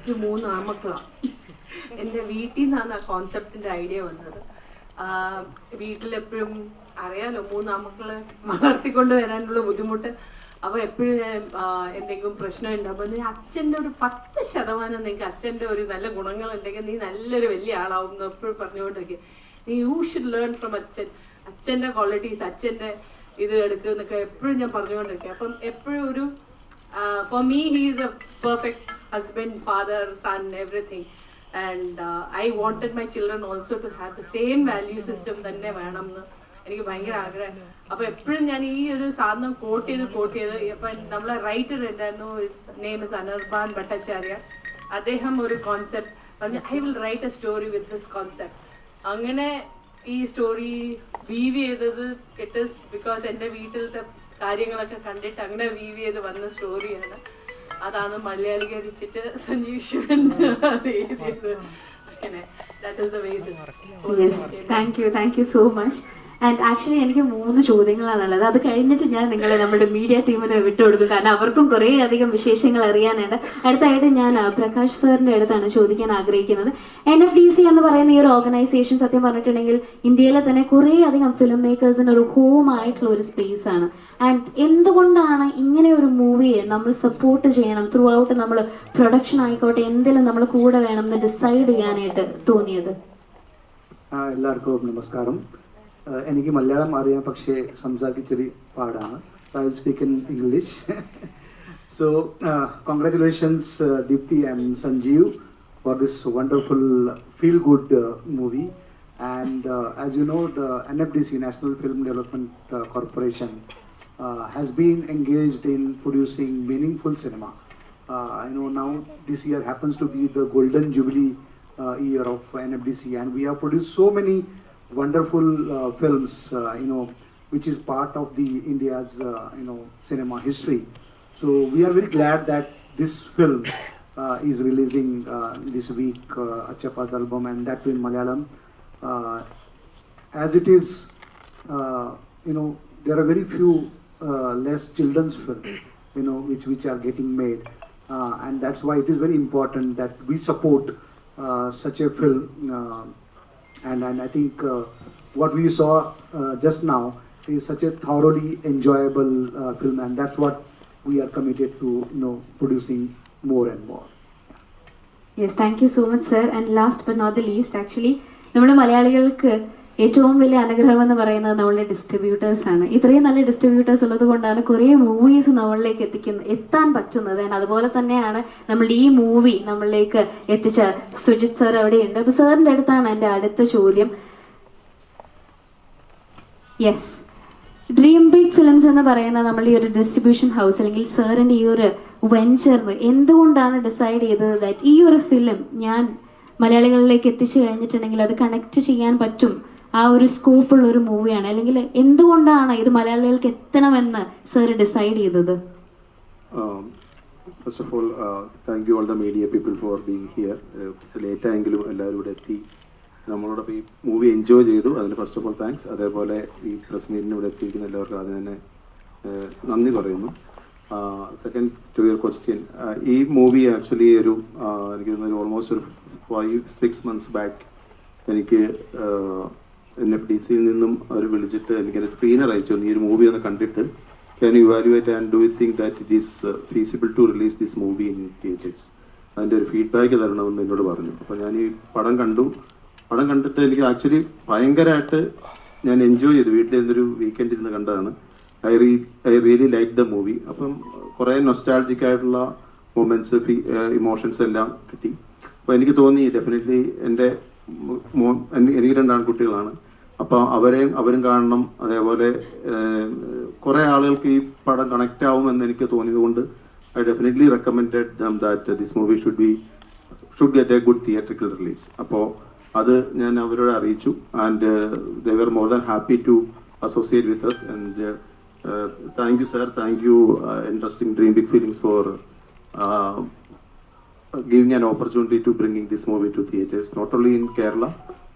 എനിക്ക് 3 ആൺമക്കളാണ്. എൻ്റെ വീട്ടിൽ നിന്നാണ് ആ കോൺസെപ്റ്റിൻ്റെ ഐഡിയ വന്നത്. വീട്ടിലെപ്പോഴും അറിയാലോ 3 ആൺമക്കളെ വളർത്തിക്കൊണ്ട് വരാനുള്ള ബുദ്ധിമുട്ട്. അപ്പോൾ എപ്പോഴും ഞാൻ എന്തെങ്കിലും പ്രശ്നമുണ്ട്, അപ്പോൾ നീ അച്ഛൻ്റെ ഒരു 10% നിങ്ങൾക്ക് അച്ഛൻ്റെ ഒരു നല്ല ഗുണങ്ങളുണ്ടെങ്കിൽ നീ നല്ലൊരു വലിയ ആളാവും എന്ന് എപ്പോഴും പറഞ്ഞുകൊണ്ടിരിക്കുക. നീ യു ഷുഡ് ലേൺ ഫ്രം അച്ഛൻ്റെ ക്വാളിറ്റീസ്, അച്ഛൻ്റെ ഇത് എടുക്കുക എന്നൊക്കെ എപ്പോഴും ഞാൻ പറഞ്ഞുകൊണ്ടിരിക്കുക. അപ്പം എപ്പോഴും ഒരു for me he is a perfect husband, father, son, everything, and I wanted my children also to have the same value system തന്നെ വേണം എന്ന് എനിക്ക് ഭയങ്കര ആഗ്രഹം. അപ്പോൾ എപ്പോഴും ഞാൻ ഈ ഒരു സാധനം കോട്ട് ചെയ്ത് ഇപ്പം നമ്മളെ റൈറ്റർ ഉണ്ടായിരുന്നു, നെയിം ഇസ് അനിർബാൻ ഭട്ടാചാര്യ. അദ്ദേഹം ഒരു കോൺസെപ്റ്റ് പറഞ്ഞു, I will write a story with this concept. അങ്ങനെ ഈ സ്റ്റോറി വീവ് ചെയ്തത് ഇറ്റ് ഇസ് ബിക്കോസ് എൻ്റെ വീട്ടിലത്തെ കാര്യങ്ങളൊക്കെ കണ്ടിട്ട് അങ്ങനെ വീവ് ചെയ്ത് വന്ന സ്റ്റോറിയാണ്. അതാണ് മലയാളീകരിച്ചിട്ട് സഞ്ജീവ് ശിവൻ എഴുതിയത്. അങ്ങനെ that is the way this. Yes, thank you so much. And actually എനിക്ക് 3 ചോദ്യങ്ങളാണുള്ളത്. അത് കഴിഞ്ഞിട്ട് ഞാൻ നിങ്ങളെ നമ്മുടെ മീഡിയ ടീമിന് വിട്ടുകൊടുക്കും, കാരണം അവർക്കും കുറേ അധികം വിശേഷങ്ങൾ അറിയാനുണ്ട്. അടുത്തായിട്ട് ഞാൻ പ്രകാശ് സാറിൻ്റെ അടുത്താണ് ചോദിക്കാൻ ആഗ്രഹിക്കുന്നത്. NFDC എന്ന് പറയുന്ന ഈ ഒരു ഓർഗനൈസേഷൻ സത്യം പറഞ്ഞിട്ടുണ്ടെങ്കിൽ ഇന്ത്യയിലെ തന്നെ കുറേ അധികം ഫിലിം മേക്കേഴ്സിന് ഒരു ഹോം ആയിട്ടുള്ള ഒരു സ്പേസ് ആണ്. ആൻഡ് എന്തുകൊണ്ടാണ് ഇങ്ങനെ ഒരു മൂവിയെ നമ്മൾ സപ്പോർട്ട് ചെയ്യണം, ത്രൂ ഔട്ട് നമ്മൾ പ്രൊഡക്ഷൻ ആയിക്കോട്ടെ എന്തെങ്കിലും നമ്മൾ കൂടെ വേണം എന്ന് ഡിസൈഡ് ചെയ്യാനായിട്ട് തോന്നിയത്? എല്ലാവർക്കും നമസ്കാരം. എനിക്ക് മലയാളം അറിയാം, പക്ഷേ സംസാരിച്ചിരി പാടാണ്. So I will speak in English. So congratulations Deepthi and Sanjeev for this wonderful feel-good movie. And as you know, the NFDC, National Film Development Corporation, has been engaged in producing meaningful cinema. Now this year happens to be the golden jubilee year of NFDC, and we have produced so many wonderful films, which is part of the India's cinema history. So we are very glad that this film is releasing this week, Achappa's album, and that in Malayalam. As it is, there are very few less children's film, which are getting made, and that's why it is very important that we support such a film. And I think what we saw just now is such a thoroughly enjoyable film, and that's what we are committed to producing more and more. Yes, thank you so much sir. And last but not the least, actually നമ്മൾ മലയാളികൾക്ക് ഏറ്റവും വലിയ അനുഗ്രഹം എന്ന് പറയുന്നത് നമ്മളുടെ distributors ആണ്. ഇത്രയും നല്ല ഡിസ്ട്രിബ്യൂട്ടേഴ്സ് ഉള്ളത് കൊണ്ടാണ് കുറേ മൂവീസ് നമ്മളിലേക്ക് എത്താൻ പറ്റുന്നത്. അതുപോലെ തന്നെയാണ് നമ്മളുടെ ഈ മൂവി നമ്മളിലേക്ക് എത്തിച്ച സുജിത് സാർ അവിടെയുണ്ട്. അപ്പോൾ സാറിൻ്റെ അടുത്താണ് എൻ്റെ അടുത്ത ചോദ്യം. യെസ്, ഡ്രീം ബിഗ് ഫിലിംസ് എന്ന് പറയുന്ന നമ്മൾ ഈ ഒരു ഡിസ്ട്രിബ്യൂഷൻ ഹൗസ് അല്ലെങ്കിൽ സാറിൻ്റെ ഈ ഒരു വെഞ്ചറിന് എന്തുകൊണ്ടാണ് ഡിസൈഡ് ചെയ്തത് ദാറ്റ് ഈ ഒരു ഫിലിം ഞാൻ മലയാളികളിലേക്ക് എത്തിച്ചു കഴിഞ്ഞിട്ടുണ്ടെങ്കിൽ അത് കണക്ട് ചെയ്യാൻ പറ്റും, ആ ഒരു സ്കോപ്പുള്ള ഒരു മൂവിയാണ്, അല്ലെങ്കിൽ എന്തുകൊണ്ടാണ് ഇത് മലയാളികൾക്ക് എത്തണമെന്ന് സാർ ഡിസൈഡ് ചെയ്തത്? First of all thank you all the media people for being here. ലേറ്റായെങ്കിലും എല്ലാവരും ഇവിടെ എത്തി നമ്മളോടൊപ്പം ഈ മൂവി എൻജോയ് ചെയ്തു. അതിന് ഫസ്റ്റ് ഓഫ് ഓൾ താങ്ക്സ്. അതേപോലെ ഈ പ്രസ് മീറ്റിന് ഇവിടെ എത്തിയിരിക്കുന്ന എല്ലാവർക്കും അതിന് തന്നെ നന്ദി പറയുന്നു. സെക്കൻഡ് ടു യുവർ ക്വസ്റ്റ്യൻ, ഈ മൂവി ആക്ച്വലി എനിക്ക് തോന്നുന്നു ഓൾമോസ്റ്റ് ഒരു 5-6 months ബാക്ക് എനിക്ക് NFDCയിൽ നിന്നും അവർ വിളിച്ചിട്ട് എനിക്കൊരു സ്ക്രീനർ അയച്ചു തന്നു. ഈ ഒരു മൂവി ഒന്ന് കണ്ടിട്ട് can you evaluate and do you think that it is feasible to release this movie in theatres, അതിൻ്റെ ഒരു ഫീഡ്ബാക്ക് തരണമെന്ന് എന്നോട് പറഞ്ഞു. അപ്പോൾ ഞാൻ ഈ പടം കണ്ടിട്ട് എനിക്ക് ആക്ച്വലി ഭയങ്കരമായിട്ട് ഞാൻ എൻജോയ് ചെയ്തു. വീട്ടിലിരുന്നൊരു വീക്കെൻഡ് ഇരുന്ന് കണ്ടതാണ്. I really like the movie. അപ്പം കുറേ നൊസ്റ്റാൾജിക് ആയിട്ടുള്ള മൊമെൻറ്റ്സ്, ഇമോഷൻസ് എല്ലാം കിട്ടി. അപ്പോൾ എനിക്ക് തോന്നി ഡെഫിനറ്റ്ലി എനിക്ക് 2 ആൺകുട്ടികളാണ്, അപ്പോൾ അവരും കാണണം. അതേപോലെ കുറേ ആളുകൾക്ക് ഈ പടം കണക്റ്റ് ആവുമെന്ന് എനിക്ക് തോന്നിയത് കൊണ്ട് I definitely recommended them that this movie should get a good theatrical release. അപ്പോൾ അത് ഞാൻ അവരോട് അറിയിച്ചു. And they were more than happy to associate with us. And thank you sir, thank you interesting Dream Big Films for giving an opportunity to bringing this movie to theatres, not only in Kerala,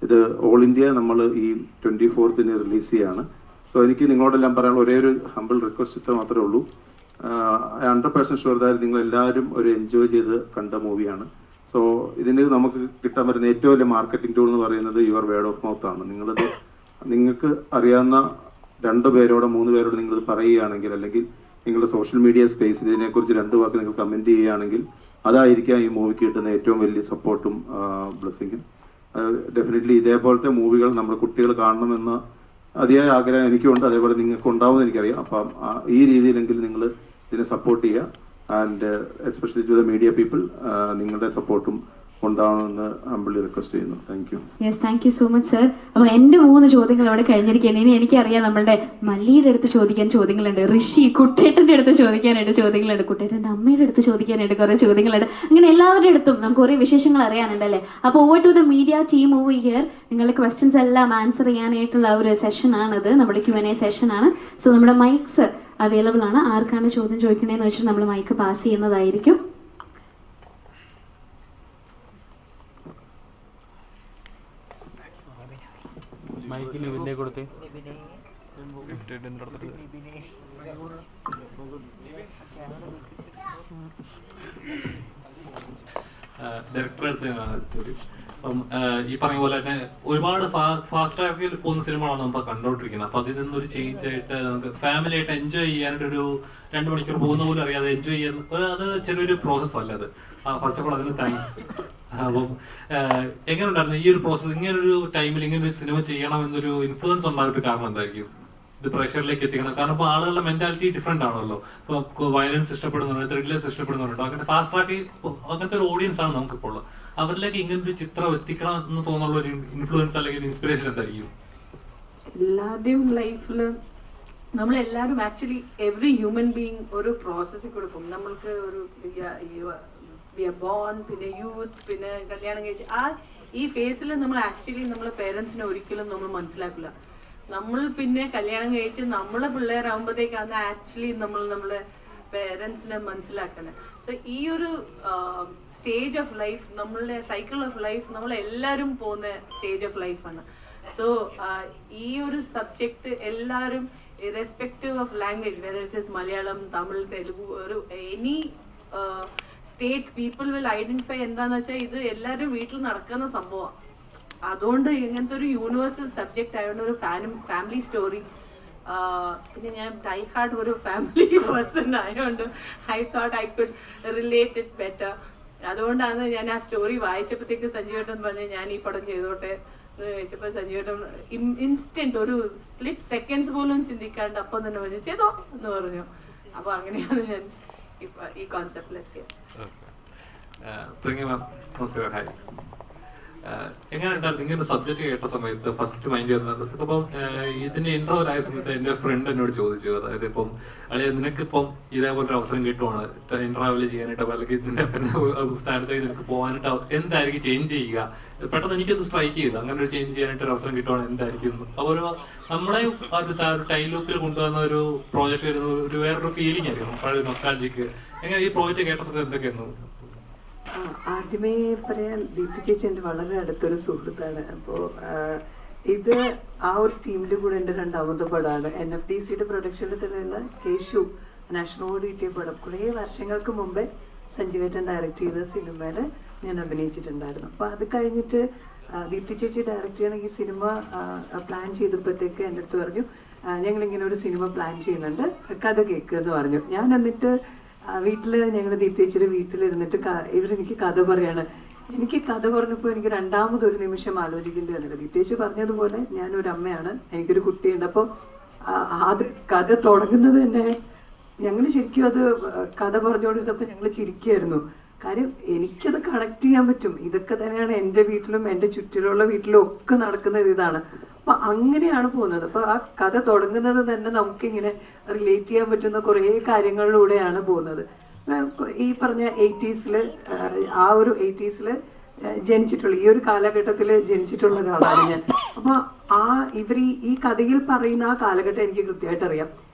ഇത് all India നമ്മൾ ഈ 24th release ചെയ്യാണ്. So എനിക്ക് നിങ്ങളോടെല്ലാം പറയാനുള്ള ഒരേ ഒരു humble request ഇത്ര മാത്രമേ ഉള്ളൂ. 100% ഷുവർ ദാറ്റ് നിങ്ങളെല്ലാവരും ഒരു എൻജോയ് ചെയ്ത് കണ്ട മൂവിയാണ്. സോ ഇതിന് നമുക്ക് കിട്ടാൻ പറ്റുന്ന ഏറ്റവും വലിയ മാർക്കറ്റിംഗ് ടൂൾ എന്ന് പറയുന്നത് യുവർ വേർഡ് ഓഫ് മൗത്ത് ആണ്. നിങ്ങൾക്ക് അറിയാവുന്ന 2 പേരോടോ 3 പേരോട് നിങ്ങളിത് പറയുകയാണെങ്കിൽ, അല്ലെങ്കിൽ നിങ്ങളുടെ സോഷ്യൽ മീഡിയ സ്പേസിൽ ഇതിനെക്കുറിച്ച് 2 വാക്ക് നിങ്ങൾ കമൻറ്റ് ചെയ്യുകയാണെങ്കിൽ, അതായിരിക്കാം ഈ മൂവിക്ക് കിട്ടുന്ന ഏറ്റവും വലിയ സപ്പോർട്ടും ബ്ലെസ്സിങ്ങും. ഡെഫിനറ്റ്ലി ഇതേപോലത്തെ മൂവികൾ നമ്മുടെ കുട്ടികൾ കാണണമെന്ന അതിയായ ആഗ്രഹം എനിക്കുണ്ട്, അതേപോലെ നിങ്ങൾക്ക് ഉണ്ടാവുമെന്ന് എനിക്കറിയാം. അപ്പം ഈ രീതിയിലെങ്കിലും നിങ്ങൾ ഇതിനെ സപ്പോർട്ട് ചെയ്യുക. And especially to the media people, നിങ്ങളുടെ സപ്പോർട്ടും ഉണ്ടാവണമെന്ന് ഹംബിളി റിക്വസ്റ്റ് ചെയ്യുന്നു. Thank you. Yes, thank you so much sir. അപ്പോൾ എൻ്റെ 3 ചോദ്യങ്ങൾ അവിടെ കഴിഞ്ഞിരിക്കുകയാണ്. ഇനി എനിക്കറിയാം നമ്മളുടെ മല്ലിയുടെ അടുത്ത് ചോദിക്കാൻ ചോദ്യങ്ങളുണ്ട്, ഋഷി കുട്ടേട്ടൻ്റെ അടുത്ത് ചോദിക്കാനായിട്ട് ചോദ്യങ്ങളുണ്ട്, കുട്ടേട്ടൻ്റെ അമ്മയുടെ അടുത്ത് ചോദിക്കാനായിട്ട് കുറേ ചോദ്യങ്ങളുണ്ട്. അങ്ങനെ എല്ലാവരുടെ അടുത്തും നമുക്ക് കുറേ വിശേഷങ്ങൾ അറിയാനുണ്ടല്ലേ. അപ്പോൾ over to the media team over here. നിങ്ങളുടെ ക്വസ്റ്റ്യൻസ് എല്ലാം ആൻസർ ചെയ്യാനായിട്ടുള്ള ഒരു സെഷനാണിത്, നമ്മുടെ Q&A സെഷനാണ്. സോ നമ്മുടെ മൈക്സ് അവൈലബിൾ ആണ്. ആർക്കാണ് ചോദ്യം ചോദിക്കണേന്ന് വെച്ചാൽ നമ്മൾ മൈക്ക് പാസ് ചെയ്യുന്നതായിരിക്കും. മൈക്കിന് പിന്നെ കൊടുത്തേ. ഡയറക്ടറെ അടുത്ത് അപ്പം ഈ പറഞ്ഞ പോലെ തന്നെ ഒരുപാട് ഫാസ്റ്റ് ട്രാക്കിൽ പോകുന്ന സിനിമകളാണ് നമ്മൾ കണ്ടോണ്ടിരിക്കുന്നത്. അപ്പൊ അതിൽ നിന്നൊരു ചേഞ്ച് ആയിട്ട് നമുക്ക് ഫാമിലി ആയിട്ട് എൻജോയ് ചെയ്യാനായിട്ട് ഒരു 2 മണിക്കൂർ പോകുന്ന പോലും അറിയാതെ എൻജോയ് ചെയ്യാൻ അത് ചെറിയൊരു പ്രോസസ് അല്ല അത്. ഫസ്റ്റ് ഓഫ് ഓൾ അതിന് താങ്ക്സ്. അപ്പം എങ്ങനെ ഉണ്ടായിരുന്നു ഈ ഒരു പ്രോസസ്? ഇങ്ങനൊരു ടൈമിൽ ഇങ്ങനൊരു സിനിമ ചെയ്യണം എന്നൊരു ഇൻഫ്ലുവൻസ് ഉണ്ടായിട്ട് കാരണം എന്തായിരിക്കും? ഇത് പ്രേക്ഷകരിലേക്ക് എത്തിക്കണം. കാരണം ഇപ്പൊ ആളുകളുടെ മെന്റാലിറ്റി ഡിഫറെന്റ് ആണല്ലോ. ഇപ്പൊ വയലൻസ് ഇഷ്ടപ്പെടുന്നവരുണ്ട്, ത്രില്ലേഴ്സ് ഇഷ്ടപ്പെടുന്നവരുണ്ട്. അങ്ങനെ ഫാസ്റ്റ് ട്രാക്ക് അങ്ങനത്തെ ഒരു ഓഡിയൻസ് ആണ് നമുക്കിപ്പോൾ. അവരിലേക്ക് ഇങ്ങനൊരു ചിത്രം എത്തിക്കണം എന്ന് തോന്നുന്ന ഒരു ഇൻഫ്ലുവൻസ് അല്ലെങ്കിൽ ഇൻസ്പിറേഷൻ എന്തായിരിക്കും? എല്ലാവരുടെയും ലൈഫിൽ നമ്മളെല്ലാവരും ആക്ച്വലി എവറി ഹ്യൂമൻ ബീങ് ഒരു പ്രോസസ്സിൽ കൊടുക്കും. നമ്മൾക്ക് ഒരു ബോൺ, പിന്നെ യൂത്ത്, പിന്നെ കല്യാണം കഴിച്ച് ഈ ഫേസിൽ നമ്മൾ ആക്ച്വലി നമ്മളെ പേരൻസിനെ ഒരിക്കലും നമ്മൾ മനസ്സിലാക്കില്ല. നമ്മൾ പിന്നെ കല്യാണം കഴിച്ച് നമ്മളെ പിള്ളേരാകുമ്പോഴത്തേക്കാണ് ആക്ച്വലി നമ്മളെ പേരൻസിനെ മനസ്സിലാക്കുന്നത്. സോ ഈ ഒരു സ്റ്റേജ് ഓഫ് ലൈഫ്, നമ്മളുടെ സൈക്കിൾ ഓഫ് ലൈഫ്, നമ്മളെല്ലാവരും പോകുന്ന സ്റ്റേജ് ഓഫ് ലൈഫാണ്. സോ ഈ ഒരു സബ്ജക്റ്റ് എല്ലാവരും irrespective of language, whether it is Malayalam, Tamil, Telugu, ഒരു any state people will identify. എന്താന്ന് വെച്ചാൽ ഇത് എല്ലാവരും വീട്ടിൽ നടക്കുന്ന സംഭവമാണ്. അതുകൊണ്ട് ഇങ്ങനത്തെ ഒരു യൂണിവേഴ്സൽ സബ്ജക്റ്റ് ആയതുകൊണ്ട് ഒരു ഫാമിലി സ്റ്റോറി. പിന്നെ ഞാൻ ഡൈ ഹാർഡ് ഒരു ഫാമിലി പേഴ്സൺ ആയതുകൊണ്ട് I thought I could relate it better. അതുകൊണ്ടാണ് ഞാൻ ആ സ്റ്റോറി വായിച്ചപ്പോഴത്തേക്ക് സഞ്ജീവേട്ടൻ പറഞ്ഞ് ഞാൻ ഈ പടം ചെയ്തോട്ടെ എന്ന് ചോദിച്ചപ്പോൾ സഞ്ജീവേട്ടൻ ഇൻസ്റ്റന്റ് ഒരു സ്പ്ലിറ്റ് സെക്കൻഡ്സ് പോലും ചിന്തിക്കാണ്ട് അപ്പം തന്നെ പറഞ്ഞു ചെയ്തോ എന്ന് പറഞ്ഞു. അപ്പൊ അങ്ങനെയാണ് ഞാൻ ഈ കോൺസെപ്റ്റിലെത്തിയത്. എങ്ങനെ ഉണ്ടായിരുന്നു ഇങ്ങനെ സബ്ജക്ട് കേട്ട സമയത്ത് ഫസ്റ്റ് മൈൻഡ് വന്നത്? ഇപ്പം ഇതിന്റെ ഇന്റർവ്യൂലായ സമയത്ത് എന്റെ ഫ്രണ്ട് എന്നോട് ചോദിച്ചു, അതായത് ഇപ്പം അളിയ നിനക്കിപ്പം ഇതേപോലെ അവസരം കിട്ടുവാണ് ഇന്റർവ്യൂ ചെയ്യാനായിട്ട്, അല്ലെങ്കിൽ ഇതിന്റെ സ്ഥാനത്തേക്ക് നിനക്ക് പോകാനായിട്ട് എന്തായിരിക്കും ചേഞ്ച് ചെയ്യുക? പെട്ടെന്ന് എനിക്കത് സ്ട്രൈക്ക് ചെയ്തു, അങ്ങനെ ഒരു ചേഞ്ച് ചെയ്യാനായിട്ട് ഒരു അവസരം കിട്ടുവാണ് എന്തായിരിക്കും? അപ്പൊ ഒരു നമ്മളെ ഒരു ടൈം ലൂപ്പിൽ കൊണ്ടുവന്ന ഒരു പ്രോജക്റ്റ് വരുന്ന ഒരു വേറൊരു ഫീലിംഗ് ആയിരുന്നു, പഴയ നൊസ്റ്റാൾജിക്ക്. എങ്ങനെ ഈ പ്രോജക്റ്റ് കേട്ട സമയത്ത് എന്തൊക്കെയായിരുന്നു? ആദ്യമേ പറയാൻ, ദീപ്തി ചേച്ചി എൻ്റെ വളരെ അടുത്തൊരു സുഹൃത്താണ്. അപ്പോൾ ഇത് ആ ഒരു ടീമിൻ്റെ കൂടെ എൻ്റെ 2ാമത്തെ പടമാണ്. NFDCയുടെ പ്രൊഡക്ഷനിൽ തന്നെയുള്ള കേശു നാഷണൽ കിട്ടിയ പടം. കുറേ വർഷങ്ങൾക്ക് മുമ്പേ സഞ്ജീവേട്ടൻ ഡയറക്റ്റ് ചെയ്ത സിനിമയിൽ ഞാൻ അഭിനയിച്ചിട്ടുണ്ടായിരുന്നു. അപ്പോൾ അത് കഴിഞ്ഞിട്ട് ദീപ്തി ചേച്ചി ഡയറക്റ്റ് ചെയ്യണ ഈ സിനിമ പ്ലാൻ ചെയ്തപ്പോഴത്തേക്ക് എൻ്റെ അടുത്ത് പറഞ്ഞു, ഞങ്ങളിങ്ങനെ ഒരു സിനിമ പ്ലാൻ ചെയ്യുന്നുണ്ട്, കഥ കേൾക്കുമെന്ന് പറഞ്ഞു. ഞാൻ എന്നിട്ട് വീട്ടിൽ, ഞങ്ങൾ ദീപ്തി ചേച്ചിയുടെ വീട്ടിലിരുന്നിട്ട് ഇവരെനിക്ക് കഥ പറയാണ്. എനിക്ക് കഥ പറഞ്ഞപ്പോൾ എനിക്ക് 2ാമതൊരു നിമിഷം ആലോചിക്കേണ്ടി വന്നില്ല. ദീപ്തി ചേച്ചി പറഞ്ഞതുപോലെ ഞാനൊരു അമ്മയാണ്, എനിക്കൊരു കുട്ടിയുണ്ട്. അപ്പോൾ അത് കഥ തുടങ്ങുന്നത് തന്നെ ഞങ്ങൾ ശരിക്കും അത് കഥ പറഞ്ഞുകൊണ്ടിരുന്നപ്പോൾ ഞങ്ങൾ ചിരിക്കുകയായിരുന്നു. കാര്യം എനിക്കത് കണക്ട് ചെയ്യാൻ പറ്റും. ഇതൊക്കെ തന്നെയാണ് എൻ്റെ വീട്ടിലും എൻ്റെ ചുറ്റിലുള്ള വീട്ടിലും ഒക്കെ നടക്കുന്നത് ഇതാണ്. അപ്പൊ അങ്ങനെയാണ് പോകുന്നത്. അപ്പൊ ആ കഥ തുടങ്ങുന്നത് തന്നെ നമുക്കിങ്ങനെ റിലേറ്റ് ചെയ്യാൻ പറ്റുന്ന കുറേ കാര്യങ്ങളിലൂടെയാണ് പോകുന്നത്. ഈ പറഞ്ഞ 80s ആ ഒരു 80s ജനിച്ചിട്ടുള്ള, ഈ ഒരു കാലഘട്ടത്തിൽ ജനിച്ചിട്ടുള്ള ഒരാളാണ് ഞാൻ. അപ്പൊ ഈ കഥയിൽ പറയുന്ന ആ കാലഘട്ടം എനിക്ക് കൃത്യമായിട്ട് അറിയാം.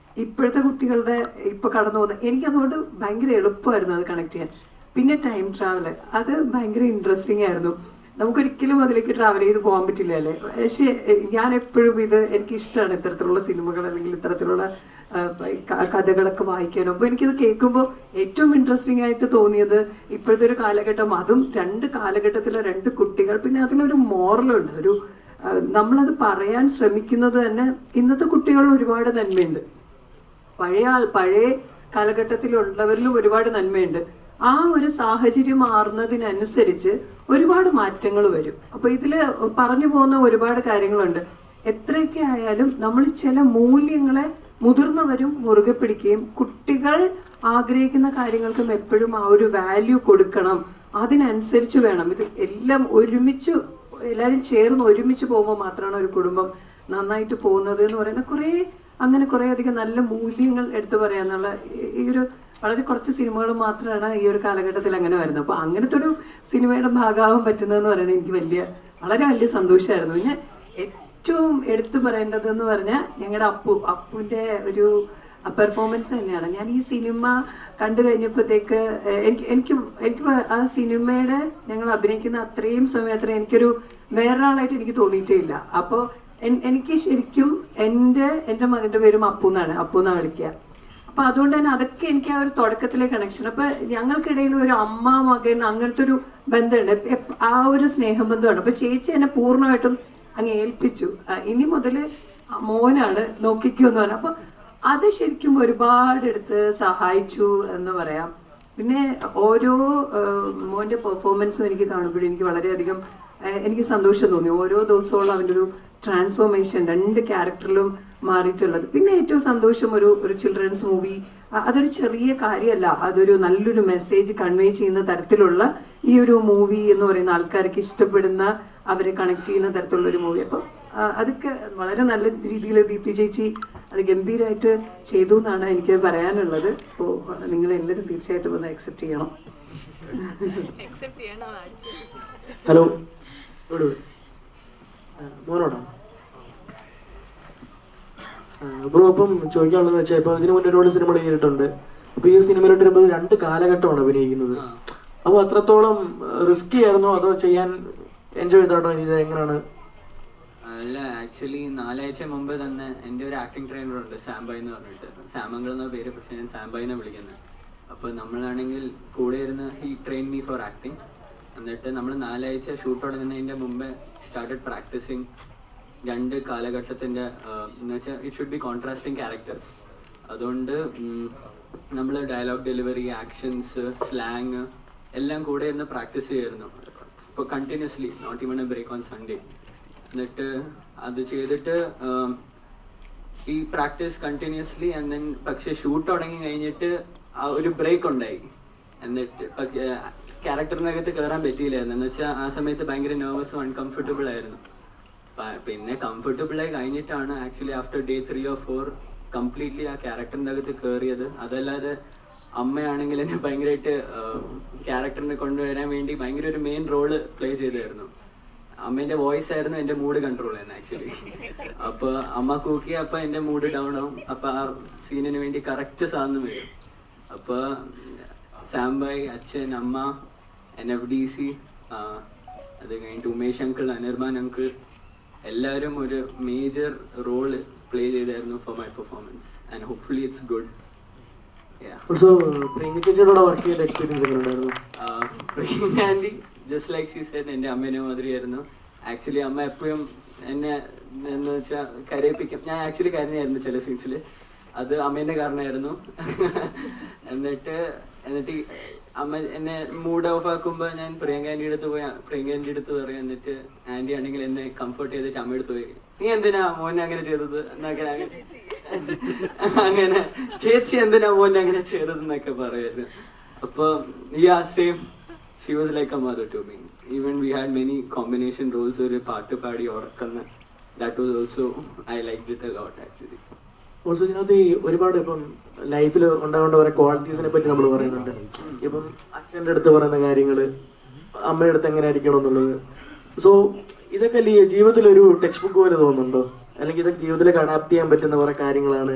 ഇപ്പോഴത്തെ കുട്ടികളുടെ ഇപ്പൊ കടന്നു പോകുന്ന, എനിക്കതുകൊണ്ട് ഭയങ്കര എളുപ്പമായിരുന്നു അത് കണക്ട് ചെയ്യാൻ. പിന്നെ ടൈം ട്രാവൽ, അത് ഭയങ്കര ഇൻട്രസ്റ്റിംഗ് ആയിരുന്നു. നമുക്കൊരിക്കലും അതിലേക്ക് ട്രാവൽ ചെയ്ത് പോകാൻ പറ്റില്ല അല്ലേ. പക്ഷേ ഞാൻ എപ്പോഴും എനിക്കിഷ്ടമാണ് ഇത്തരത്തിലുള്ള സിനിമകൾ അല്ലെങ്കിൽ ഇത്തരത്തിലുള്ള കഥകളൊക്കെ വായിക്കാനും. അപ്പോൾ എനിക്കിത് കേൾക്കുമ്പോൾ ഏറ്റവും ഇൻട്രസ്റ്റിംഗ് ആയിട്ട് തോന്നിയത് ഇപ്പോഴത്തെ ഒരു കാലഘട്ടം, അതും 2 കാലഘട്ടത്തിലെ 2 കുട്ടികൾ. പിന്നെ അതിനൊരു മോറലുണ്ട്, നമ്മളത് പറയാൻ ശ്രമിക്കുന്നത് തന്നെ. ഇന്നത്തെ കുട്ടികളിൽ ഒരുപാട് നന്മയുണ്ട്, പഴയ കാലഘട്ടത്തിലുള്ളവരിലും ഒരുപാട് നന്മയുണ്ട്. ആ ഒരു സാഹചര്യം മാറുന്നതിനനുസരിച്ച് ഒരുപാട് മാറ്റങ്ങൾ വരും. അപ്പൊ ഇതില് പറഞ്ഞു പോകുന്ന ഒരുപാട് കാര്യങ്ങളുണ്ട്. എത്രയൊക്കെ ആയാലും നമ്മൾ ചില മൂല്യങ്ങളെ മുതിർന്നവരും മുറുകെ പിടിക്കുകയും കുട്ടികൾ ആഗ്രഹിക്കുന്ന കാര്യങ്ങൾക്കും എപ്പോഴും ആ ഒരു വാല്യൂ കൊടുക്കണം. അതിനനുസരിച്ച് വേണം ഇത് എല്ലാം എല്ലാവരും ചേർന്ന് ഒരുമിച്ച് പോകുമ്പോൾ മാത്രമാണ് ഒരു കുടുംബം നന്നായിട്ട് പോകുന്നത് എന്ന് പറയുന്ന കുറേ അധികം നല്ല മൂല്യങ്ങൾ എടുത്തു പറയാന്നുള്ള ഈ ഒരു വളരെ കുറച്ച് സിനിമകൾ മാത്രമാണ് ഈ ഒരു കാലഘട്ടത്തിൽ അങ്ങനെ വരുന്നത്. അപ്പോൾ അങ്ങനത്തെ ഒരു സിനിമയുടെ ഭാഗമാവാൻ പറ്റുന്നതെന്ന് പറയുന്നത് എനിക്ക് വളരെ വലിയ സന്തോഷമായിരുന്നു. പിന്നെ ഏറ്റവും എടുത്തു പറയേണ്ടതെന്ന് പറഞ്ഞാൽ ഞങ്ങളുടെ അപ്പുവിൻ്റെ ഒരു പെർഫോമൻസ് തന്നെയാണ്. ഞാൻ ഈ സിനിമ കണ്ടു കഴിഞ്ഞപ്പോഴത്തേക്ക് എനിക്ക് ആ സിനിമയുടെ ഞങ്ങൾ അഭിനയിക്കുന്ന അത്രയും സമയത്ത് എനിക്കൊരു വേറൊരാളായിട്ട് എനിക്ക് തോന്നിയിട്ടേ ഇല്ല. അപ്പോൾ എനിക്ക് ശരിക്കും എൻ്റെ മകൻ്റെ പേരും അപ്പു എന്നാണ് വിളിക്കുക. അപ്പൊ അതുകൊണ്ട് തന്നെ അതൊക്കെ എനിക്ക് ആ ഒരു തുടക്കത്തിലെ കണക്ഷൻ. അപ്പൊ ഞങ്ങൾക്കിടയിൽ ഒരു അമ്മ മകൻ അങ്ങനത്തെ ഒരു ബന്ധമുണ്ട്, ആ ഒരു സ്നേഹബന്ധമാണ്. അപ്പൊ ചേച്ചി എന്നെ പൂർണ്ണമായിട്ടും അങ്ങ് ഏൽപ്പിച്ചു, ഇനി മുതൽ മോനാണ് നോക്കിക്കൂ എന്ന് പറഞ്ഞു. അപ്പൊ അത് ശരിക്കും ഒരുപാട് എടുത്ത് സഹായിച്ചു എന്ന് പറയാം. പിന്നെ ഓരോ മോൻ്റെ പെർഫോമൻസും എനിക്ക് കാണുമ്പോഴും എനിക്ക് വളരെയധികം എനിക്ക് സന്തോഷം തോന്നി. ഓരോ ദിവസവും അവൻ്റെ ഒരു ട്രാൻസ്ഫോർമേഷൻ 2 ക്യാരക്ടറിലും മാറിയിട്ടുള്ളത്. പിന്നെ ഏറ്റവും സന്തോഷം ഒരു ചിൽഡ്രൻസ് മൂവി, അതൊരു ചെറിയ കാര്യമല്ല, അതൊരു നല്ലൊരു മെസ്സേജ് കൺവേ ചെയ്യുന്ന തരത്തിലുള്ള ഈ ഒരു മൂവി എന്ന് പറയുന്ന ആൾക്കാർക്ക് ഇഷ്ടപ്പെടുന്ന, അവരെ കണക്ട് ചെയ്യുന്ന തരത്തിലുള്ള ഒരു മൂവി. അപ്പം അതൊക്കെ വളരെ നല്ല രീതിയിൽ ദീപ്തി ചേച്ചി അത് ഗംഭീരമായിട്ട് ചെയ്തു എന്നാണ് എനിക്ക് പറയാനുള്ളത്. അപ്പോൾ നിങ്ങൾ എല്ലാവരും തീർച്ചയായിട്ടും ഒന്ന് അക്സെപ്റ്റ് ചെയ്യണം. ഹലോ, മോനോടാണ് ബ്രോ. അപ്പം ചോദിക്കാനുള്ളതെന്ന് വെച്ചാൽ ഇപ്പോൾ ഇതിനു മുന്നേ ഒരുപാട് സിനിമകൾ ചെയ്തിട്ടുണ്ട്. അപ്പോൾ ഈ സിനിമയിലോട്ട് വരുമ്പോൾ 2 കാലഘട്ടമാണ് അഭിനയിക്കുന്നത്. അപ്പോൾ അത്രത്തോളം റിസ്കി ആയിരുന്നോ അതോ ചെയ്യാൻ എൻജോയ് ചെയ്തോട്ടോ? ഇത് എങ്ങനെയാണ്? അല്ല, ആക്ച്വലി 4 ആഴ്ച മുമ്പ് തന്നെ എൻ്റെ ഒരു ആക്ടിങ് ട്രെയിനർ ഉണ്ട്, സാംബായ് എന്ന് പറഞ്ഞിട്ട്. സാമങ്ങൾ എന്ന പേര്, പക്ഷെ ഞാൻ സാംബായ് എന്നാണ് വിളിക്കുന്നത്. അപ്പോൾ നമ്മളാണെങ്കിൽ കൂടെ ഇരുന്ന് he train me for acting. എന്നിട്ട് നമ്മൾ 4 ആഴ്ച ഷൂട്ട് തുടങ്ങുന്നതിൻ്റെ മുമ്പ് സ്റ്റാർട്ടഡ് പ്രാക്ടീസിങ് 2 കാലഘട്ടത്തിൻ്റെ എന്ന് വെച്ചാൽ it should be contrasting characters. അതുകൊണ്ട് നമ്മൾ ഡയലോഗ് ഡെലിവറി, ആക്ഷൻസ്, സ്ലാങ് എല്ലാം കൂടെ ഇരുന്ന് പ്രാക്ടീസ് ചെയ്യുമായിരുന്നു continuously, not even a break on Sunday. എന്നിട്ട് അത് ചെയ്തിട്ട് ഈ പ്രാക്ടീസ് കണ്ടിന്യൂസ്ലി ആൻഡ് ദെൻ പക്ഷെ ഷൂട്ട് തുടങ്ങി കഴിഞ്ഞിട്ട് ഒരു ബ്രേക്ക് ഉണ്ടായി. എന്നിട്ട് ക്യാരക്ടറിനകത്ത് കയറാൻ പറ്റിയില്ലായിരുന്നു. എന്ന് വെച്ചാൽ ആ സമയത്ത് ഭയങ്കര നെർവസും അൺകംഫർട്ടബിൾ ആയിരുന്നു. പിന്നെ കംഫർട്ടബിളായി കഴിഞ്ഞിട്ടാണ് actually after day 3 or 4 completely ആ ക്യാരക്ടറിൻ്റെ അകത്ത് കയറിയത്. അതല്ലാതെ അമ്മയാണെങ്കിൽ എന്നെ ഭയങ്കരമായിട്ട് ക്യാരക്ടറിനെ കൊണ്ടുവരാൻ വേണ്ടി ഭയങ്കര ഒരു മെയിൻ റോള് പ്ലേ ചെയ്തായിരുന്നു. അമ്മേൻ്റെ വോയിസ് ആയിരുന്നു എൻ്റെ മൂഡ് കൺട്രോൾ ചെയ്യുന്നത് ആക്ച്വലി. അപ്പോൾ അമ്മ കൂക്കി, അപ്പോൾ എൻ്റെ മൂഡ് ഡൗൺ ആവും. അപ്പോൾ ആ സീനിന് വേണ്ടി കറക്റ്റ് സാധനം വരും. അപ്പോൾ സാംബായ്, അച്ഛൻ, അമ്മ, NFDC, അത് കഴിഞ്ഞിട്ട് ഉമേഷ് അങ്കിൾ, അനിർബാൻ അങ്കിൾ എല്ലാവരും ഒരു മേജർ റോള് പ്ലേ ചെയ്തായിരുന്നു for my performance and hopefully it's good. Also Priyanka ചേച്ചിയോട് വർക്ക് ചെയ്ത എക്സ്പീരിയൻസ് എങ്ങനെ ഉണ്ടായിരുന്നു? Priyanka aunty just like she said എൻ്റെ അമ്മേനെ മാതിരിയായിരുന്നു. ആക്ച്വലി അമ്മ എപ്പോഴും എന്നെ എന്ന് വെച്ചാൽ കരയിപ്പിക്കും. ഞാൻ ആക്ച്വലി കരഞ്ഞായിരുന്നു ചില സീൻസിൽ, അത് അമ്മേൻ്റെ കാരണമായിരുന്നു. എന്നിട്ട് അമ്മ എന്നെ മൂഡ് ഓഫ് ആക്കുമ്പോൾ ഞാൻ പ്രിയങ്ക ആൻറ്റി അടുത്ത് പറയും. എന്നിട്ട് ആൻറ്റി ആണെങ്കിൽ എന്നെ കംഫർട്ട് ചെയ്തിട്ട് അമ്മ എടുത്ത് പോയി, നീ എന്തിനാ മോനെ അങ്ങനെ ചെയ്തത് എന്നൊക്കെ, അങ്ങനെ ചേച്ചി എന്തിനാ മോനെ അങ്ങനെ ചെയ്തത് എന്നൊക്കെ പറയുമായിരുന്നു. അപ്പോൾ same, she was like a mother to me. Even we had many combination roles. ഒരു പാട്ട് പാടി ഉറക്കുന്ന, that was also I liked it a lot actually. Also ഇതിനകത്ത് ഈ ഒരുപാട് ഇപ്പം ലൈഫിൽ ഉണ്ടാകേണ്ട ഓരോ ക്വാളിറ്റീസിനെ പറ്റി നമ്മൾ പറയുന്നുണ്ട്. ഇപ്പം അച്ഛൻ്റെ അടുത്ത് പറയുന്ന കാര്യങ്ങൾ, അമ്മയുടെ അടുത്ത് എങ്ങനെ ആയിരിക്കണം എന്നുള്ളത്. സോ ഇതൊക്കെ ജീവിതത്തിലൊരു ടെക്സ്റ്റ് ബുക്ക് പോലെ തോന്നുന്നുണ്ടോ? അല്ലെങ്കിൽ ഇതൊക്കെ ജീവിതത്തിലേക്ക് അഡാപ്റ്റ് ചെയ്യാൻ പറ്റുന്ന കുറെ കാര്യങ്ങളാണ്?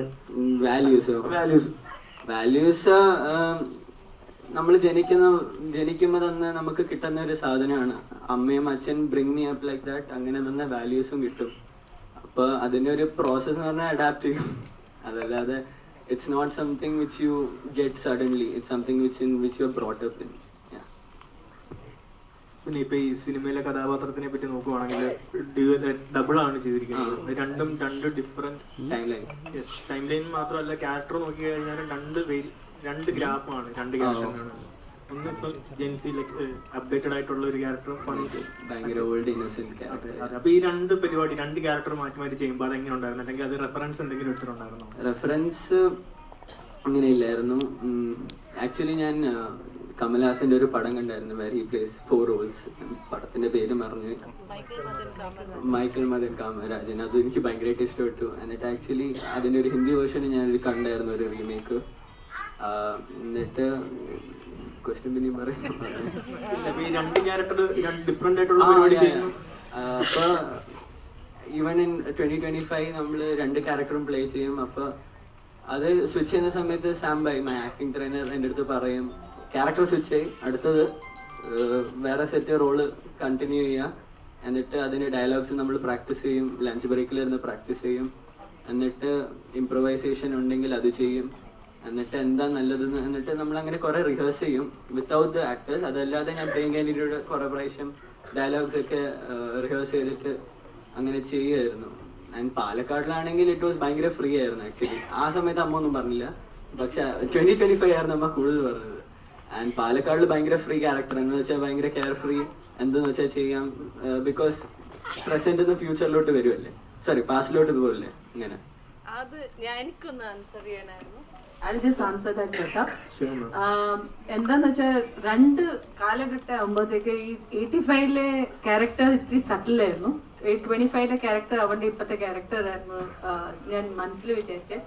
വാല്യൂസ് നമ്മൾ ജനിക്കുമ്പോൾ തന്നെ നമുക്ക് കിട്ടുന്ന ഒരു സാധനമാണ്. അമ്മയും അച്ഛൻ bring me up like that, അങ്ങനെ തന്നെ വാല്യൂസും കിട്ടും. അപ്പോൾ അതിൻ്റെ ഒരു പ്രോസസ്സ് എന്ന് പറഞ്ഞാൽ അഡാപ്റ്റ് ചെയ്യും. അതല്ലാതെ it's not something which you get suddenly. It's something which you're brought up in. Yeah. പിന്നെ ഇപ്പൊ ഈ സിനിമയിലെ കഥാപാത്രത്തിനെ പറ്റി നോക്കുവാണെങ്കിൽ ഡബിൾ ആണ് ചെയ്തിരിക്കുന്നത്. രണ്ടും രണ്ട് ഡിഫറെന്റ് ടൈം ലൈൻ മാത്രമല്ല, ക്യാരക്ടർ നോക്കി കഴിഞ്ഞാൽ രണ്ട് ഗ്രാഫാണ്, രണ്ട് ക്യാരക്ടറാണ്. ഒന്ന് ഇപ്പൊ ജെൻസി അപ്ഡേറ്റഡ് ആയിട്ടുള്ള ഒരു ക്യാരക്ടർ, ഭയങ്കര ഓൾഡ് ഇന്നസെന്റ് ക്യാരക്ടർ. അപ്പൊ ഈ രണ്ട് പരിപാടി, രണ്ട് ക്യാരക്ടർ മാറ്റി മാറ്റി ചെയ്യുമ്പോൾ അത് എങ്ങനെ ഉണ്ടായിരുന്നു? അല്ലെങ്കിൽ അത് റെഫറൻസ് എന്തെങ്കിലും എടുത്തിട്ടുണ്ടായിരുന്നോ? റെഫറൻസ് അങ്ങനെ ഇല്ലായിരുന്നു. ആക്ച്വലി ഞാൻ കമൽഹാസന്റെ ഒരു പടം കണ്ടായിരുന്നു, വേർ ഹി പ്ലേസ് 4 roles. പടത്തിന്റെ പേര് മറന്നു, മൈക്കിൾ മദൻ കാമരാജൻ. അത് എനിക്ക് ഭയങ്കരമായിട്ട് ഇഷ്ടപ്പെട്ടു. എന്നിട്ട് ആക്ച്വലി അതിന്റെ ഒരു ഹിന്ദി വേർഷൻ ഞാനൊരു കണ്ടായിരുന്നു, ഒരു റീമേക്ക്. എന്നിട്ട് ക്വസ്റ്റ്യൻ പിന്നെ അപ്പൊ ഈവൻ ഇൻ 2025 നമ്മള് 2 ക്യാരക്ടറും പ്ലേ ചെയ്യും. അപ്പൊ അത് സ്വിച്ച് ചെയ്യുന്ന സമയത്ത് സാംബായി, മൈ ആക്ടിങ് ട്രെയിനർ, എൻ്റെ അടുത്ത് പറയും ക്യാരക്ടർ സ്വിച്ച് ചെയ്യും, അടുത്തത് വേറെ സെറ്റ് റോള് കണ്ടിന്യൂ ചെയ്യുക. എന്നിട്ട് അതിന് ഡയലോഗ്സ് നമ്മൾ പ്രാക്ടീസ് ചെയ്യും, ലഞ്ച് ബ്രേക്കിലിരുന്ന് പ്രാക്ടീസ് ചെയ്യും. എന്നിട്ട് ഇംപ്രവൈസേഷൻ ഉണ്ടെങ്കിൽ അത് ചെയ്യും. എന്നിട്ട് എന്താ നല്ലതെന്ന് എന്നിട്ട് നമ്മൾ അങ്ങനെ കുറെ റിഹേഴ്സ് ചെയ്യും വിത്തൗട്ട് ദ ആക്ടേഴ്സ്. അതല്ലാതെ ഞാൻ പ്ലേയിങ് കാൻഡിഡേറ്റ് കുറെ പ്രാവശ്യം ഡയലോഗ്സ് ഒക്കെ റിഹേഴ്സ് ചെയ്തിട്ട് അങ്ങനെ ചെയ്യുമായിരുന്നു. ആൻഡ് പാലക്കാടിലാണെങ്കിൽ ഇറ്റ് വാസ് ഭയങ്കര ഫ്രീ ആയിരുന്നു ആക്ച്വലി. ആ സമയത്ത് അമ്മ ഒന്നും പറഞ്ഞില്ല, പക്ഷെ 2025 ആയിരുന്നു അമ്മ കൂടുതൽ പറഞ്ഞത്. ആൻഡ് പാലക്കാടിൽ ഭയങ്കര ഫ്രീ ക്യാരക്ടർ എന്ന് വെച്ചാൽ ഭയങ്കര കെയർ ഫ്രീ, എന്തെന്ന് വെച്ചാൽ ചെയ്യാം. ബിക്കോസ് പ്രസന്റ് നിന്ന് ഫ്യൂച്ചറിലോട്ട് വരുമല്ലേ, സോറി പാസ്റ്റിലോട്ട് പോകല്ലേ. അങ്ങനെ അത് എനിക്കൊന്ന് ആൻസർ ചെയ്യാനായിരുന്നു. I'll just answer that better. എന്താന്ന് വെച്ചാൽ 2 കാലഘട്ടം ആകുമ്പോഴത്തേക്ക് ഈ 85-ലെ ക്യാരക്ടർ ഇത്തിരി സട്ടിലായിരുന്നു. 25-ലെ ക്യാരക്ടർ അവന്റെ ഇപ്പോഴത്തെ ക്യാരക്ടർ ആയിരുന്നു ഞാൻ മനസ്സിൽ വിചാരിച്ചത്.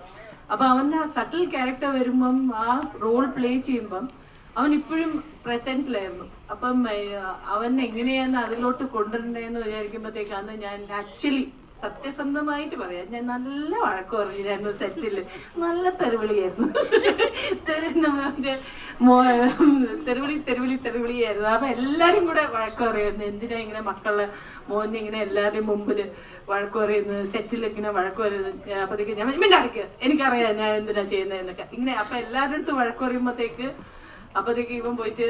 അപ്പൊ അവന്റെ ആ സട്ടിൽ ക്യാരക്ടർ വരുമ്പം, ആ റോൾ പ്ലേ ചെയ്യുമ്പം അവൻ ഇപ്പോഴും പ്രസന്റിലായിരുന്നു. അപ്പം അവൻ എങ്ങനെയാണ് അതിലോട്ട് കൊണ്ടുവരേണ്ടതെന്ന് വിചാരിക്കുമ്പോഴത്തേക്കാണ് ഞാൻ ആക്ച്വലി സത്യസന്ധമായിട്ട് പറയാം, ഞാൻ നല്ല വഴക്ക് പറഞ്ഞിരുന്നു സെറ്റില്. നല്ല തെരുവിളിയായിരുന്നു, തെരുവിളിയായിരുന്നു. അപ്പൊ എല്ലാരും കൂടെ വഴക്ക് പറയായിരുന്നു, എന്തിനാ ഇങ്ങനെ മക്കളെ മോനെ ഇങ്ങനെ എല്ലാവരുടെയും മുമ്പില് വഴക്ക് പറയുന്നത്, സെറ്റിൽ ഇങ്ങനെ വഴക്ക് പറയുന്നത്. അപ്പത്തേക്ക് ഞാൻ മിണ്ടാടിക്കുക, എനിക്കറിയാം ഞാൻ എന്തിനാ ചെയ്യുന്നതെന്നൊക്കെ ഇങ്ങനെ. അപ്പൊ എല്ലാവരുടെ അടുത്ത് വഴക്ക് പറയുമ്പോഴത്തേക്ക് അപ്പത്തേക്ക് ഇവൻ പോയിട്ട്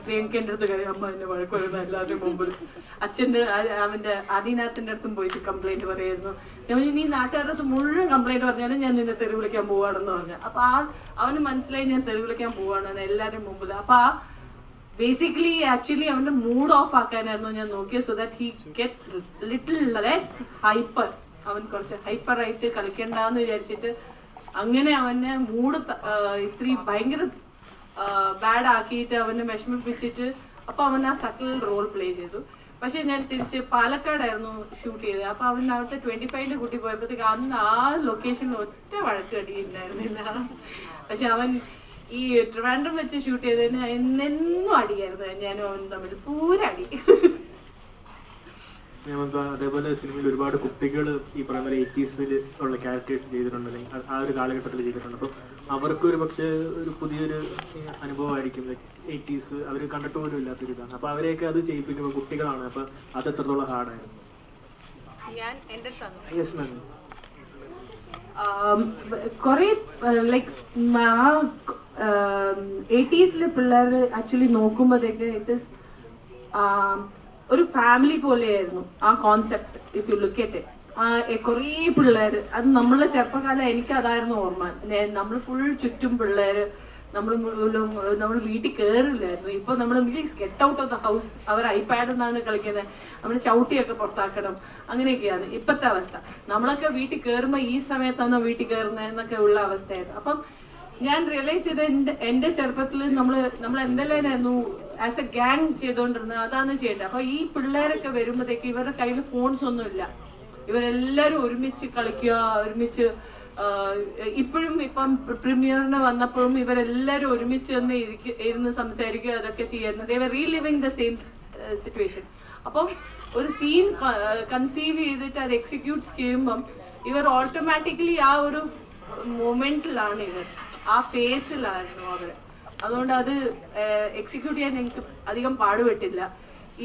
പ്രിയങ്കന്റെ അടുത്ത് കാര്യം, അമ്മ എന്നെ വഴക്ക് പറയുന്ന എല്ലാവരുടെയും മുമ്പിൽ. അച്ഛൻ്റെ അവന്റെ ആദിനാഥിന്റെ അടുത്തും പോയിട്ട് കംപ്ലൈന്റ് പറയായിരുന്നു. നീ നാട്ടുകാരുടെ അടുത്ത് മുഴുവൻ കംപ്ലൈന്റ് പറഞ്ഞാലും ഞാൻ നിന്നെ തെറി വിളിക്കാൻ പോവാണെന്ന് പറഞ്ഞു. അപ്പൊ അവന് മനസ്സിലായി ഞാൻ തെറി വിളിക്കാൻ പോവാണെന്ന് എല്ലാവരുടെയും മുമ്പിൽ. അപ്പൊ ബേസിക്കലി ആക്ച്വലി അവന്റെ മൂഡ് ഓഫ് ആക്കാനായിരുന്നു ഞാൻ നോക്കിയത്, so that he gets little less hyper. അവൻ കുറച്ച് ഹൈപ്പർ ആയിട്ട് കളിക്കണ്ടെന്ന് വിചാരിച്ചിട്ട് അങ്ങനെ അവനെ മൂഡ് ഇത്തിരി ഭയങ്കര ബാഡ് ആക്കിയിട്ട് അവനെ വിഷമിപ്പിച്ചിട്ട് അപ്പൊ അവൻ ആ സട്ടിൽ റോൾ പ്ലേ ചെയ്തു. പക്ഷെ ഞാൻ തിരിച്ച് പാലക്കാടായിരുന്നു ഷൂട്ട് ചെയ്തത്. അപ്പൊ അവൻ അവിടുത്തെ 25-ന്റെ കുട്ടി പോയപ്പോഴത്തേക്ക് അന്ന് ആ ലൊക്കേഷനിൽ ഒറ്റ വഴക്ക് അടിയുണ്ടായിരുന്നില്ല. പക്ഷെ അവൻ ഈ ട്രിവാൻഡ്രം വെച്ച് ഷൂട്ട് ചെയ്തതിന് എന്നെന്നും അടിയായിരുന്നു, ഞാനും അവനും തമ്മിൽ പൂരടി. അതേപോലെ സിനിമയിൽ ഒരുപാട് കുട്ടികൾ ഈ പറയുന്ന 80s ഉള്ള ക്യാരക്ടേഴ്സ് ചെയ്തിട്ടുണ്ട്, അല്ലെങ്കിൽ ആ ഒരു കാലഘട്ടത്തിൽ ചെയ്തിട്ടുണ്ട്. അപ്പം അവർക്കൊരു പക്ഷേ ഒരു പുതിയൊരു അനുഭവമായിരിക്കും. 80s അവർ കണ്ടിട്ട് പോലും ഇല്ലാത്തൊരു ഇതാണ്. അപ്പൊ അവരെയൊക്കെ അത് ചെയ്യിപ്പിക്കുമ്പോൾ കുട്ടികളാണ്. അപ്പൊ അത് എത്രത്തോളം ഹാർഡായിരുന്നു? കുറെ ലൈക്ക് 80s-ലെ പിള്ളേർ ആക്ച്വലി നോക്കുമ്പോഴത്തേക്ക് ഇറ്റ് ഇസ് ഒരു ഫാമിലി പോലെയായിരുന്നു ആ concept. If you look at it, കുറേ പിള്ളേര്, അത് നമ്മളെ ചെറുപ്പകാലം എനിക്ക് അതായിരുന്നു ഓർമ്മ. നമ്മൾ ഫുൾ ചുറ്റും പിള്ളേര്, നമ്മൾ വീട്ടിൽ കയറില്ലായിരുന്നു. ഇപ്പൊ നമ്മൾ get out of the house, അവർ ഐപാഡ് എന്നാണ് കളിക്കുന്നത്, നമ്മൾ ചവിട്ടിയൊക്കെ പുറത്താക്കണം, അങ്ങനെയൊക്കെയാണ് ഇപ്പത്തെ അവസ്ഥ. നമ്മളൊക്കെ വീട്ടിൽ കയറുമ്പോ ഈ സമയത്താണോ വീട്ടിൽ കയറുന്നത് എന്നൊക്കെ ഉള്ള അവസ്ഥയായിരുന്നു. അപ്പം ഞാൻ റിയലൈസ് ചെയ്ത എന്റെ ചെറുപ്പത്തിൽ നമ്മൾ എന്തെല്ലാമായിരുന്നു ആസ് എ ഗ്യാങ് ചെയ്തോണ്ടിരുന്നത്, അതാണ് ചെയ്യേണ്ടത്. അപ്പൊ ഈ പിള്ളേരൊക്കെ വരുമ്പോഴത്തേക്ക് ഇവരുടെ കയ്യിൽ ഫോൺസ് ഒന്നും ഇല്ല, ഇവരെല്ലാരും ഒരുമിച്ച് കളിക്കുക, ഒരുമിച്ച് ഇപ്പോഴും ഇപ്പം പ്രീമിയറിന് വന്നപ്പോഴും ഇവരെല്ലാരും ഒരുമിച്ച് തന്നെ ഇരുന്ന് സംസാരിക്കുക, അതൊക്കെ ചെയ്യായിരുന്നു. ദേ വർ റീലിവിങ് ദ സെയിം സിറ്റുവേഷൻ. അപ്പം ഒരു സീൻ കൺസീവ് ചെയ്തിട്ട് അത് എക്സിക്യൂട്ട് ചെയ്യുമ്പം ഇവർ ഓട്ടോമാറ്റിക്കലി ആ ഒരു മൊമെന്റിലാണ്, ഇവർ ആ ഫേസിലായിരുന്നു അവർ. അതുകൊണ്ട് അത് എക്സിക്യൂട്ട് ചെയ്യാൻ എനിക്ക് അധികം പാടുപെട്ടില്ല,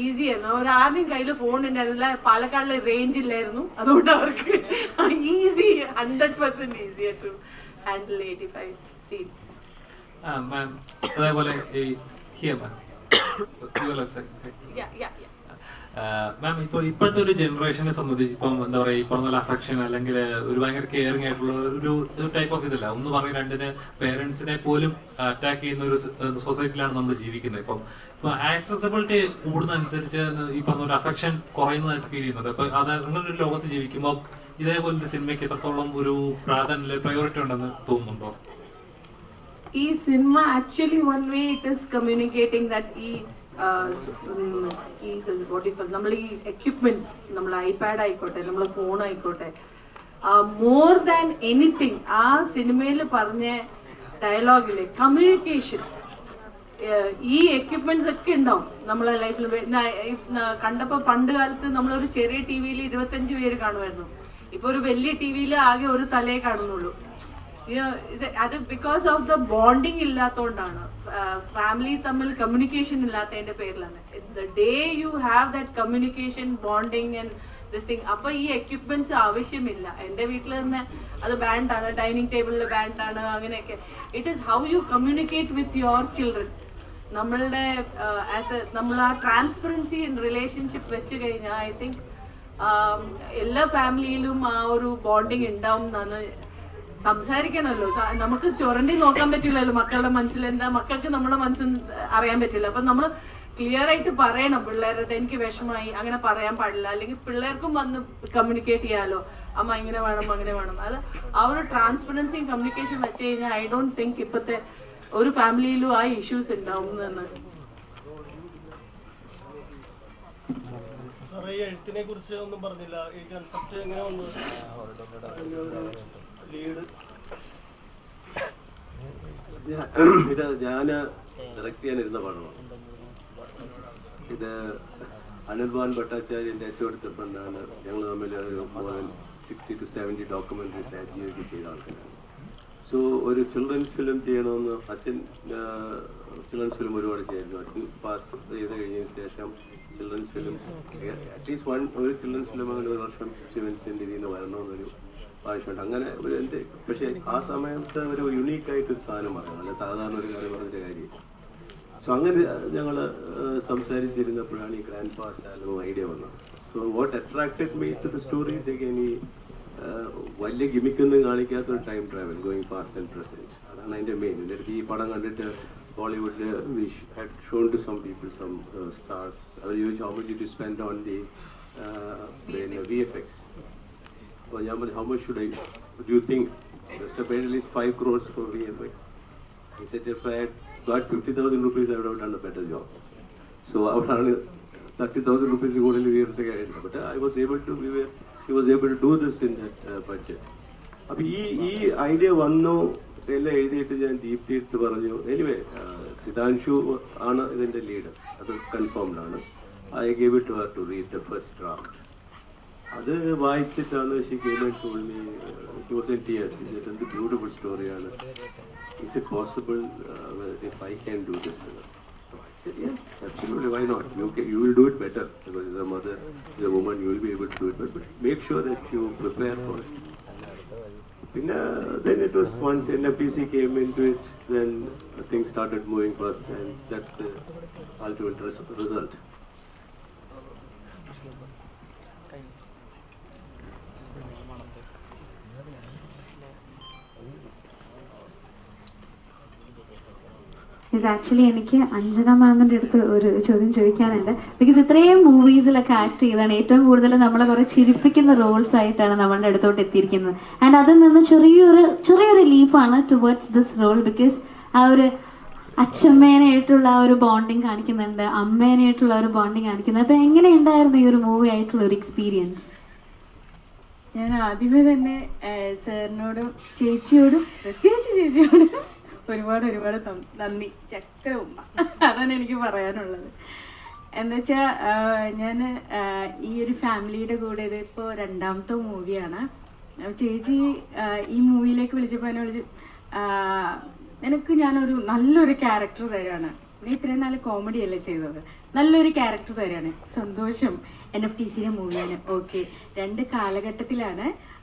ഈസി ആയിരുന്നു. ആരുടെയും കയ്യിൽ ഫോൺ ഉണ്ടായിരുന്നില്ല, പാലക്കാടിലെ റേഞ്ച് ഇല്ലായിരുന്നു, അതുകൊണ്ട് അവർക്ക് ഈസി 100% ഈസി ആയിട്ട് handle 85 scene. മാം അതേപോലെ ഈ ഹിയർ മാം മാം ഇപ്പോഴത്തെ ഒരു ജനറേഷനെ സംബന്ധിച്ച് ഇപ്പം എന്താ പറയുക ഈ പറഞ്ഞ അഫെക്ഷൻ അല്ലെങ്കിൽ ഒരു ഭയങ്കര കെയറിംഗ് ആയിട്ടുള്ള ഒരു ടൈപ്പ് ഓഫ് ഇതല്ല. ഒന്ന് പറഞ്ഞ രണ്ടിന് പേരൻസിനെ പോലും അറ്റാക്ക് ചെയ്യുന്ന ഒരു സൊസൈറ്റിയിലാണ് നമ്മൾ ജീവിക്കുന്നത്. ഇപ്പൊ ആക്സസിബിലിറ്റി കൂടുന്നതനുസരിച്ച് ഈ പറഞ്ഞ ഒരു അഫെക്ഷൻ കുറയുന്നതായിട്ട് ഫീൽ ചെയ്യുന്നുണ്ട്. അപ്പൊ അത് അങ്ങനെ ഒരു ലോകത്ത് ജീവിക്കുമ്പോൾ ഇതേപോലെ ഒരു സിനിമയ്ക്ക് എത്രത്തോളം ഒരു പ്രാധാന്യം പ്രയോറിറ്റി ഉണ്ടെന്ന് തോന്നുന്നുണ്ടോ? ഈ cinema actually one way it is communicating that നമ്മൾ ഈ എക്യുപ്മെന്റ്സ്, നമ്മൾ ഐപാഡ് ആയിക്കോട്ടെ, നമ്മളെ ഫോൺ ആയിക്കോട്ടെ, മോർ ദാൻ എനിത്തിങ് ആ സിനിമയിൽ പറഞ്ഞ ഡയലോഗില് കമ്മ്യൂണിക്കേഷൻ, ഈ എക്യുപ്മെന്റ്സ് ഒക്കെ ഉണ്ടാവും നമ്മളെ ലൈഫിൽ. കണ്ടപ്പോ പണ്ട് കാലത്ത് നമ്മളൊരു ചെറിയ ടി വിയിൽ 25 പേര് കാണുമായിരുന്നു. ഇപ്പൊ ഒരു വലിയ ടി വിയിൽ ആകെ ഒരു തലയെ കാണുന്നുള്ളൂ. അത് ബിക്കോസ് ഓഫ് ദ ബോണ്ടിങ് ഇല്ലാത്തതുകൊണ്ടാണ്, ഫാമിലി തമ്മിൽ കമ്മ്യൂണിക്കേഷൻ ഇല്ലാത്തതിന്റെ പേരിലാണ്. The day you have that communication, bonding and this thing, അപ്പൊ ഈ എക്യുപ്മെന്റ്സ് ആവശ്യമില്ല. എന്റെ വീട്ടിൽ തന്നെ അത് ബാൻഡാണ്, ഡൈനിങ് ടേബിളിൽ ബാൻഡാണ്, അങ്ങനെയൊക്കെ. It is how you communicate with your children. നമ്മളുടെ നമ്മൾ ആ ട്രാൻസ്പെറൻസി ഇൻ റിലേഷൻഷിപ്പ് വെച്ച് കഴിഞ്ഞാൽ ഐ തിങ്ക് എല്ലാ ഫാമിലിയിലും ആ ഒരു ബോണ്ടിങ് ഉണ്ടാവും എന്നാണ്. സംസാരിക്കണമല്ലോ, നമുക്ക് ചുരണ്ടി നോക്കാൻ പറ്റില്ലല്ലോ മക്കളുടെ മനസ്സിൽ എന്താ, മക്കൾക്ക് നമ്മുടെ മനസ്സിൽ അറിയാൻ പറ്റില്ല. അപ്പൊ നമ്മൾ ക്ലിയർ ആയിട്ട് പറയണം പിള്ളേരുടെ എനിക്ക് വിഷമായി, അങ്ങനെ പറയാൻ പാടില്ല. അല്ലെങ്കിൽ പിള്ളേർക്കും വന്ന് കമ്മ്യൂണിക്കേറ്റ് ചെയ്യാലോ, അമ്മ ഇങ്ങനെ വേണം അങ്ങനെ വേണം. അത് ആ ഒരു ട്രാൻസ്പെറൻസിയും കമ്മ്യൂണിക്കേഷൻ വെച്ച് കഴിഞ്ഞാൽ ഐ ഡോണ്ട് തിങ്ക് ഇപ്പോഴത്തെ ഒരു ഫാമിലിയിലും ആ ഇഷ്യൂസ് ഉണ്ടാവും എന്ന്. എഴുത്തിനെ കുറിച്ച് ഒന്നും പറഞ്ഞില്ല. ഈ കൺസെപ്റ്റ് എങ്ങനെ വന്നു? ഇത് ഞാൻ ഡയറക്റ്റ് ചെയ്യാനിരുന്ന പടമാണ്. ഇത് അനിൽബാൻ ഭട്ടാചാര്യൻ്റെ ഏറ്റവും അടുത്ത ഫ്രണ്ടാണ്. ഞങ്ങൾ തമ്മിൽ more than 60 to 70 ഡോക്യുമെൻ്ററീസ് ആക്റ്റീവാക്കി ചെയ്ത ആൾക്കാരാണ്. സോ ഒരു ചിൽഡ്രൻസ് ഫിലിം ചെയ്യണമെന്ന് അച്ഛൻ ചിൽഡ്രൻസ് ഫിലിം ഒരുപാട് ചെയ്യായിരുന്നു. അച്ഛൻ പാസ് ചെയ്ത് കഴിഞ്ഞതിന് ശേഷം ചിൽഡ്രൻസ് ഫിലിം അറ്റ്ലീസ്റ്റ് ഒരു ചിൽഡ്രൻസ് ഫിലിം അങ്ങനെ ഒരു വർഷം ശിവൻസിൻ്റെ ഇതിൽ നിന്ന് വരണമെന്നൊരു ആവശ്യമുണ്ട്. അങ്ങനെ ഒരു എൻ്റെ പക്ഷേ ആ സമയത്ത് ഒരു യുണീക്കായിട്ടൊരു സാധനം പറയണം, അല്ല സാധാരണ ഒരു കാര്യം പറഞ്ഞ കാര്യം. സോ അങ്ങനെ ഞങ്ങൾ സംസാരിച്ചിരുന്നപ്പോഴാണ് ഈ ഗ്രാൻഡ് പാസ് ആൽബം ഐഡിയ വന്നത്. So what attracted me to the stories again ഈ വലിയ ഗിമിക്കൊന്നും കാണിക്കാത്തൊരു time travel, going past and present. അതാണ് അതിൻ്റെ മെയിൻ. എൻ്റെ അടുത്ത് ഈ പടം കണ്ടിട്ട് ബോളിവുഡിൽ we had shown to some people, some stars. അവർ ചോദിച്ചു how much to spend on the VFX. For example, how much do you think? Just to pay at least 5 crores for VFX. He said, if I had got 50,000 rupees, I would have done a better job. So I would have 30,000 rupees to go to VFX again. But he was able to do this in that budget. അപ്പോൾ ഈ idea വന്നു, എല്ലാം എഴുതിയിട്ട് ഞാൻ ദീപ്തി എടുത്ത് പറഞ്ഞു. Anyway Sitanshu ആണ് ഇതിൻ്റെ ലീഡർ, അത് കൺഫേംഡ് ആണ്. I gave it to her to read the first draft. അത് വായിച്ചിട്ടാണ് she came and told me, she was in tears. She said എന്ത് ബ്യൂട്ടിഫുൾ സ്റ്റോറിയാണ്, is it possible if I can do this? I said yes, absolutely, why not? You will do it better because as a mother, as a woman, you will be able to do it, but make sure that you prepare for it. Then it was once NFDC came into it, then things started moving fast, and that's the ultimate result. Actually എനിക്ക് അഞ്ജന മാമിൻ്റെ അടുത്ത് ഒരു ചോദ്യം ചോദിക്കാനുണ്ട്. Because ഇത്രയും മൂവീസിലൊക്കെ act ചെയ്താണ് ഏറ്റവും കൂടുതൽ നമ്മളെ കുറേ ചിരിപ്പിക്കുന്ന റോൾസ് ആയിട്ടാണ് നമ്മളുടെ അടുത്തോട്ട് എത്തിയിരിക്കുന്നത്. ആൻഡ് അതിൽ നിന്ന് ചെറിയൊരു ലീപ്പാണ് ടുവേർഡ്സ് ദിസ് റോൾ. ബിക്കോസ് ആ ഒരു അച്ഛമ്മേനായിട്ടുള്ള ആ ഒരു ബോണ്ടിങ് കാണിക്കുന്നുണ്ട്, അമ്മേനായിട്ടുള്ള ഒരു ബോണ്ടിങ് കാണിക്കുന്നത്. അപ്പോൾ എങ്ങനെ ഉണ്ടായിരുന്നു ഈ ഒരു മൂവി ആയിട്ടുള്ള ഒരു എക്സ്പീരിയൻസ്? ഞാൻ ആദ്യമേ തന്നെ സാറിനോടും ചേച്ചിയോടും, പ്രത്യേകിച്ച് ചേച്ചിയോടും ഒരുപാട് നന്ദി. ചക്ര ഉമ്മ, അതാണ് എനിക്ക് പറയാനുള്ളത്. എന്നുവെച്ചാൽ ഞാൻ ഈ ഒരു ഫാമിലിയുടെ കൂടെ ഇതിപ്പോൾ 2ാമത്തെ മൂവിയാണ്. ചേച്ചി ഈ മൂവിയിലേക്ക് വിളിച്ചപ്പോൾ എന്നെ വിളിച്ചു, നിനക്ക് ഞാനൊരു നല്ലൊരു ക്യാരക്ടർ തരാണ്, നീ ഇത്രയും നല്ല കോമഡി അല്ലേ ചെയ്തത്, നല്ലൊരു ക്യാരക്ടർ തരാണ്, സന്തോഷം. NFTC മൂവിയാണ്. ഓക്കെ, 2 കാലഘട്ടത്തിലാണ്,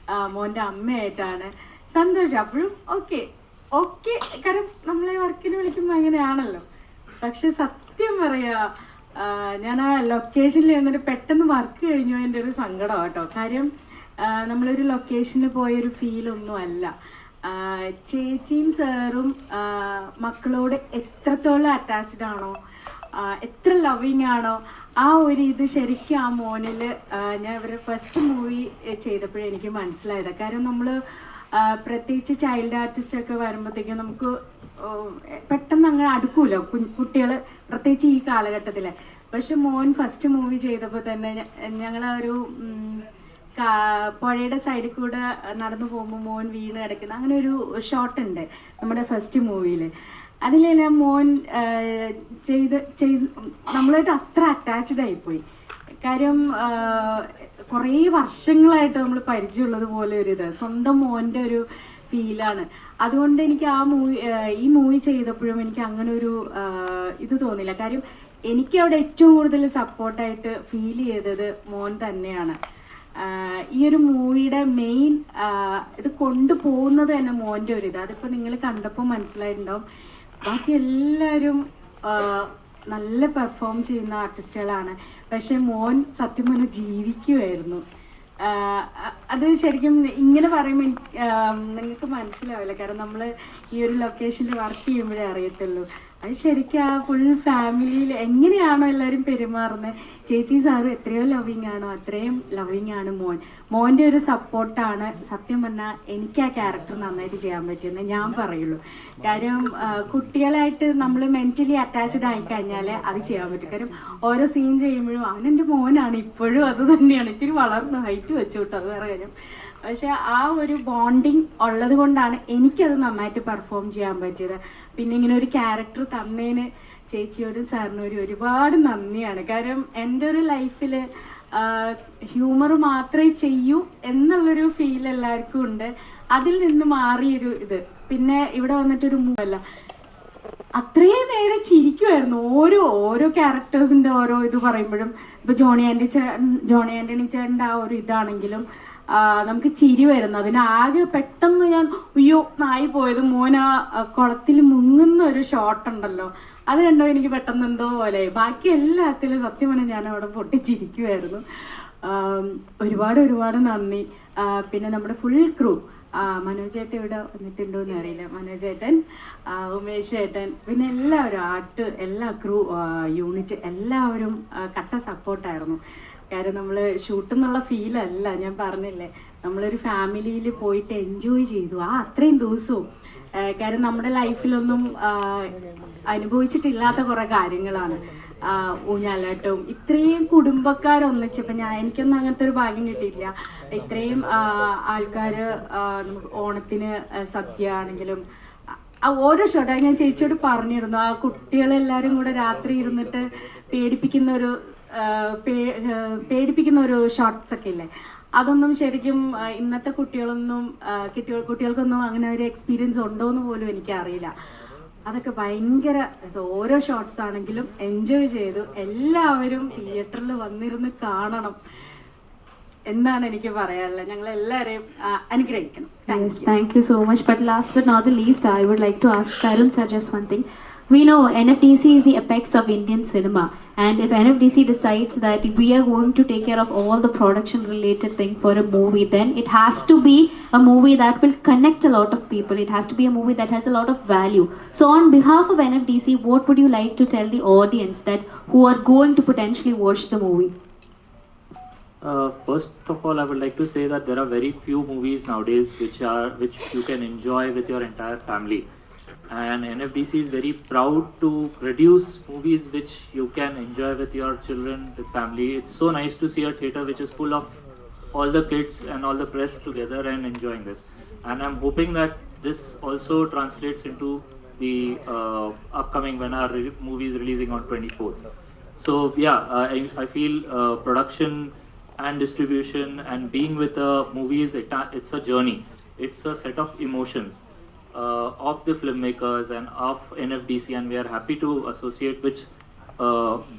മോൻ്റെ അമ്മയായിട്ടാണ്, സന്തോഷം. അപ്പോഴും ഓക്കെ ഓക്കെ, കാരണം നമ്മളെ വർക്കിന് വിളിക്കുമ്പോൾ അങ്ങനെയാണല്ലോ. പക്ഷെ സത്യം പറയാ, ഞാൻ ആ ലൊക്കേഷനിൽ എന്നിട്ട് പെട്ടെന്ന് വർക്ക് കഴിഞ്ഞു എൻ്റെ ഒരു സങ്കടം കേട്ടോ. കാര്യം നമ്മളൊരു ലൊക്കേഷനിൽ പോയൊരു ഫീലൊന്നും അല്ല. ചേച്ചിയും സാറും മക്കളോട് എത്രത്തോളം അറ്റാച്ച്ഡ് ആണോ, എത്ര ലവിങ് ആണോ, ആ ഒരു ഇത് ശരിക്കും ആ മോനിൽ ഞാൻ ഇവരുടെ ഫസ്റ്റ് മൂവി ചെയ്തപ്പോഴേ എനിക്ക് മനസ്സിലായത്. കാരണം നമ്മൾ പ്രത്യേകിച്ച് ചൈൽഡ് ആർട്ടിസ്റ്റൊക്കെ വരുമ്പോഴത്തേക്കും നമുക്ക് പെട്ടെന്ന് അങ്ങനെ അടുക്കൂല കുട്ടികൾ, പ്രത്യേകിച്ച് ഈ കാലഘട്ടത്തിൽ. പക്ഷെ മോൻ ഫസ്റ്റ് മൂവി ചെയ്തപ്പോൾ തന്നെ ഞങ്ങളൊരു പുഴയുടെ സൈഡിൽ കൂടെ നടന്നു പോകുമ്പോൾ മോൻ വീണ് കിടക്കുന്ന അങ്ങനെ ഒരു ഷോട്ടുണ്ട് നമ്മുടെ ഫസ്റ്റ് മൂവിയിൽ. അതിലെല്ലാം മോൻ ചെയ്ത് നമ്മളായിട്ട് അത്ര അറ്റാച്ച്ഡ് ആയിപ്പോയി. കാര്യം കുറേ വർഷങ്ങളായിട്ട് നമ്മൾ പരിചയമുള്ളത് പോലെ ഒരു ഇത് സ്വന്തം മോൻ്റെ ഒരു ഫീലാണ്. അതുകൊണ്ട് എനിക്ക് ഈ മൂവി ചെയ്തപ്പോഴും എനിക്ക് അങ്ങനെ ഒരു ഇത് തോന്നില്ല. കാര്യം എനിക്ക് അവിടെ ഏറ്റവും കൂടുതൽ സപ്പോർട്ടായിട്ട് ഫീൽ ചെയ്തത് മോൻ തന്നെയാണ്. ഈ ഒരു മൂവിയുടെ മെയിൻ ഇത് കൊണ്ടുപോകുന്നത് തന്നെ മോൻ്റെ ഒരു ഇത്. അതിപ്പോൾ നിങ്ങൾ കണ്ടപ്പോൾ മനസ്സിലായിട്ടുണ്ടാവും. ബാക്കി എല്ലാവരും നല്ല പെർഫോം ചെയ്യുന്ന ആർട്ടിസ്റ്റുകളാണ്. പക്ഷെ മോൻ സത്യം പറഞ്ഞാൽ ജീവിക്കുമായിരുന്നു. അത് ശരിക്കും ഇങ്ങനെ പറയുമ്പോൾ നിങ്ങൾക്ക് മനസ്സിലാവില്ല. കാരണം നമ്മൾ ഈ ഒരു ലൊക്കേഷനിൽ വർക്ക് ചെയ്യുമ്പോഴേ അറിയത്തുള്ളൂ. അത് ശരിക്കും ആ ഫുൾ ഫാമിലിയിൽ എങ്ങനെയാണോ എല്ലാവരും പെരുമാറുന്നത്, ചേച്ചി സാറും എത്രയോ ലവിങ് ആണോ അത്രയും ലവിങ് ആണ് മോൻ്റെ ഒരു സപ്പോർട്ടാണ് സത്യം പറഞ്ഞാൽ എനിക്ക് ആ ക്യാരക്ടർ നന്നായിട്ട് ചെയ്യാൻ പറ്റുമെന്ന് ഞാൻ പറയുള്ളൂ. കാര്യം കുട്ടികളായിട്ട് നമ്മൾ മെൻ്റലി അറ്റാച്ച്ഡ് ആയിക്കഴിഞ്ഞാൽ അത് ചെയ്യാൻ പറ്റും. കാര്യം ഓരോ സീൻ ചെയ്യുമ്പോഴും അവനെൻ്റെ മോനാണ്, ഇപ്പോഴും അത് തന്നെയാണ്. ഇച്ചിരി വളർന്ന് ഹൈറ്റ് വെച്ചു കേട്ടോ, അത് വേറെ കാര്യം. പക്ഷെ ആ ഒരു ബോണ്ടിങ് ഉള്ളത് കൊണ്ടാണ് എനിക്കത് നന്നായിട്ട് പെർഫോം ചെയ്യാൻ പറ്റിയത്. പിന്നെ ഇങ്ങനെ ഒരു ക്യാരക്ടർ തന്നതിന് ചേച്ചിയോടും സാറിനോടും ഒരുപാട് നന്ദിയാണ്. കാരണം എൻ്റെ ഒരു ലൈഫിൽ ഹ്യൂമർ മാത്രമേ ചെയ്യൂ എന്നുള്ളൊരു ഫീൽ എല്ലാവർക്കും ഉണ്ട്. അതിൽ നിന്ന് മാറിയൊരു ഇത്. പിന്നെ ഇവിടെ വന്നിട്ടൊരു മൂവല്ല, അത്രയും നേരം ചിരിക്കുമായിരുന്നു ഓരോ ക്യാരക്ടേഴ്സിൻ്റെ ഓരോ ഇത് പറയുമ്പോഴും. ഇപ്പോൾ ജോണി ആൻ്റണി ചേട്ടൻ്റെ ആ ഒരു ഇതാണെങ്കിലും നമുക്ക് ചിരി വരുന്നത്. പിന്നെ ആകെ പെട്ടെന്ന് ഞാൻ നായി പോയത് മോൻ ആ കുളത്തിൽ മുങ്ങുന്ന ഒരു ഷോട്ട് ഉണ്ടല്ലോ, അത് കണ്ടോ എനിക്ക് പെട്ടെന്ന് എന്തോ പോലെ. ബാക്കി എല്ലാത്തിലും സത്യം പറഞ്ഞാൽ ഞാൻ അവിടെ പൊട്ടിച്ചിരിക്കുമായിരുന്നു. ഒരുപാട് നന്ദി. പിന്നെ നമ്മുടെ ഫുൾ ക്രൂ, മനോജ് ചേട്ടൻ ഇവിടെ വന്നിട്ടുണ്ടോ എന്ന് അറിയില്ല, മനോജ് ചേട്ടൻ, ഉമേഷ് ചേട്ടൻ, പിന്നെ എല്ലാവരും എല്ലാ ക്രൂ യൂണിറ്റ് എല്ലാവരും കട്ട സപ്പോർട്ടായിരുന്നു. കാര്യം നമ്മൾ ഷൂട്ടെന്നുള്ള ഫീലല്ല, ഞാൻ പറഞ്ഞില്ലേ, നമ്മളൊരു ഫാമിലിയിൽ പോയിട്ട് എൻജോയ് ചെയ്തു അത്രയും ദിവസവും. കാര്യം നമ്മുടെ ലൈഫിലൊന്നും അനുഭവിച്ചിട്ടില്ലാത്ത കുറേ കാര്യങ്ങളാണ്. ഊഞ്ഞാലാട്ടവും ഇത്രയും കുടുംബക്കാരൊന്നിച്ചപ്പോൾ എനിക്കൊന്നും അങ്ങനത്തെ ഒരു ഭാഗ്യം കിട്ടിയിട്ടില്ല. ഇത്രയും ആൾക്കാർ ഓണത്തിന് സദ്യ ആണെങ്കിലും ഓരോ ഷോട്ട് ഞാൻ ചേച്ചിയോട് പറഞ്ഞിരുന്നു. ആ കുട്ടികളെല്ലാവരും കൂടെ രാത്രി ഇരുന്നിട്ട് പേടിപ്പിക്കുന്ന ഒരു ഷോട്ട്സ് ഒക്കെ ഇല്ലേ, അതൊന്നും ശരിക്കും ഇന്നത്തെ കുട്ടികൾക്കൊന്നും അങ്ങനെ ഒരു എക്സ്പീരിയൻസ് ഉണ്ടോ എന്ന് പോലും എനിക്കറിയില്ല. അതൊക്കെ ഭയങ്കര ഓരോ ഷോട്ട്സ് ആണെങ്കിലും എൻജോയ് ചെയ്തു. എല്ലാവരും തിയേറ്ററിൽ വന്നിരുന്ന് കാണണം എന്നാണ് എനിക്ക് പറയാനുള്ളത്. ഞങ്ങൾ എല്ലാവരെയും അനുഗ്രഹിക്കണം. Yes, thank you so much. But last but not the least, I would like to ask Karun sir just one thing. We know NFDC is the apex of Indian cinema, and if NFDC decides that we are going to take care of all the production related thing for a movie, then it has to be a movie that will connect a lot of people. It has to be a movie that has a lot of value. So on behalf of NFDC, what would you like to tell the audience that who are going to potentially watch the movie? First of all, I would like to say that there are very few movies nowadays which you can enjoy with your entire family. And NFDC is very proud to produce movies which you can enjoy with your children, with family. It's so nice to see a theatre which is full of all the kids and all the press together and enjoying this. And I'm hoping that this also translates into the upcoming, when our movie is releasing on 24th. So yeah, I feel production and distribution and being with a movie it's a journey. It's a set of emotions. of the filmmakers and of NFDC, and we are happy to associate with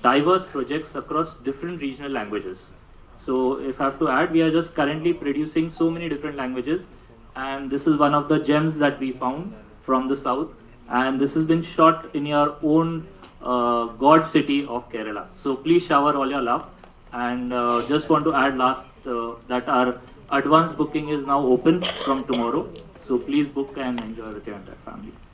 diverse projects across different regional languages. So if I have to add, we are just currently producing so many different languages, and this is one of the gems that we found from the south, and this has been shot in your own god city of Kerala. So please shower all your love. And just want to add last that our advance booking is now open from tomorrow. So please book and enjoy with your entire family.